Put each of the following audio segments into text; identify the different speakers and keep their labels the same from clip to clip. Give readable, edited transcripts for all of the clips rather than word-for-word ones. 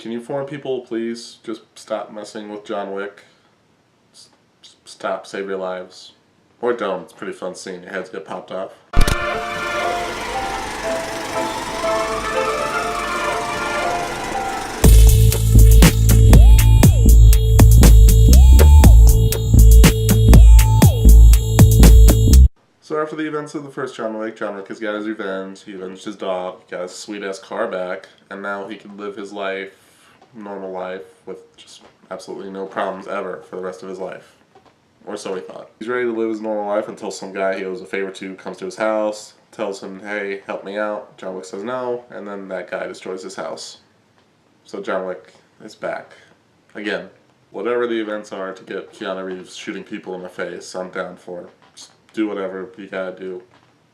Speaker 1: Can you foreign people please just stop messing with John Wick? Stop, save your lives. Or don't, it's a pretty fun scene, your heads get popped off. So after the events of the first John Wick has got his revenge, he avenged his dog, got his sweet-ass car back, and now he can live his life, normal life, with just absolutely no problems ever for the rest of his life. Or so he thought. He's ready to live his normal life until some guy he owes a favor to comes to his house, tells him, hey, help me out. John Wick says no, and then that guy destroys his house. So John Wick is back. Again, whatever the events are to get Keanu Reeves shooting people in the face, I'm down for it. Do whatever you gotta do.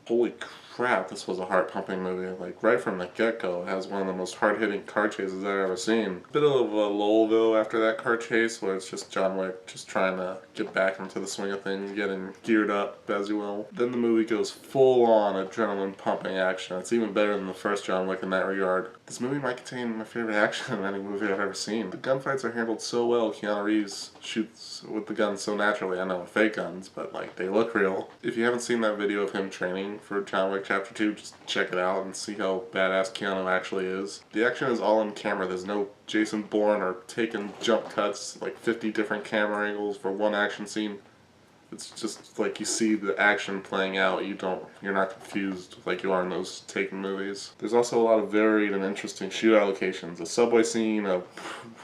Speaker 1: Holy crap, this was a heart-pumping movie. Like, right from the get-go, it has one of the most hard-hitting car chases I've ever seen. Bit of a lull, though, after that car chase, where it's just John Wick just trying to get back into the swing of things, getting geared up, as you will. Then the movie goes full-on adrenaline-pumping action. It's even better than the first John Wick in that regard. This movie might contain my favorite action in any movie I've ever seen. The gunfights are handled so well. Keanu Reeves shoots with the guns so naturally. I know, fake guns, but, like, they look real. If you haven't seen that video of him training for John Wick Chapter 2, just check it out and see how badass Keanu actually is. The action is all in camera. There's no Jason Bourne or taking jump cuts, like 50 different camera angles for one action scene. It's just like you see the action playing out. You're not confused like you are in those Taken movies. There's also a lot of varied and interesting shootout locations. A subway scene, a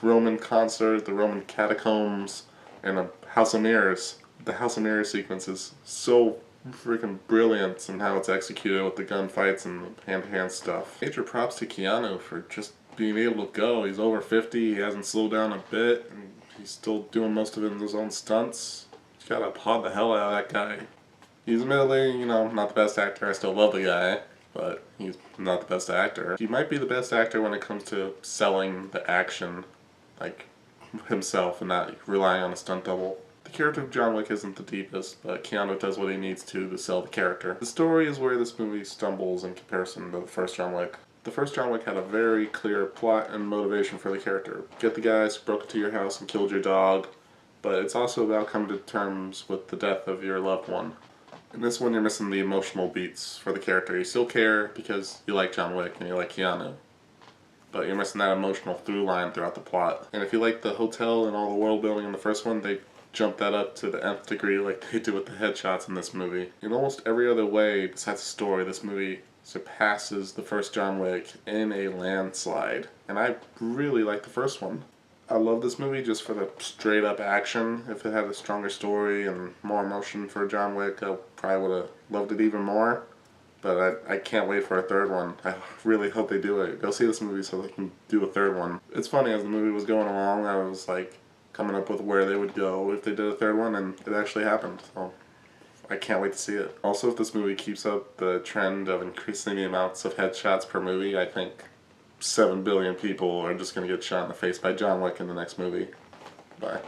Speaker 1: Roman concert, the Roman catacombs, and a House of Mirrors. The House of Mirrors sequence is so freaking brilliant in how it's executed with the gunfights and the hand-to-hand stuff. Major props to Keanu for just being able to go. He's over 50, he hasn't slowed down a bit, and he's still doing most of it in his own stunts. You gotta applaud the hell out of that guy. He's admittedly, not the best actor. I still love the guy, but he's not the best actor. He might be the best actor when it comes to selling the action, like himself, and not relying on a stunt double. The character of John Wick isn't the deepest, but Keanu does what he needs to sell the character. The story is where this movie stumbles in comparison to the first John Wick. The first John Wick had a very clear plot and motivation for the character. Get the guys who broke into your house and killed your dog, but it's also about coming to terms with the death of your loved one. In this one, you're missing the emotional beats for the character. You still care because you like John Wick and you like Keanu, but you're missing that emotional through line throughout the plot. And if you like the hotel and all the world building in the first one, they jump that up to the nth degree like they do with the headshots in this movie. In almost every other way besides the story, this movie surpasses the first John Wick in a landslide. And I really like the first one. I love this movie just for the straight up action. If it had a stronger story and more emotion for John Wick, I probably would have loved it even more. But I can't wait for a third one. I really hope they do it. Go see this movie so they can do a third one. It's funny, as the movie was going along, I was like coming up with where they would go if they did a third one, and it actually happened. So I can't wait to see it. Also, if this movie keeps up the trend of increasing the amounts of headshots per movie, I think 7 billion people are just going to get shot in the face by John Wick in the next movie. Bye.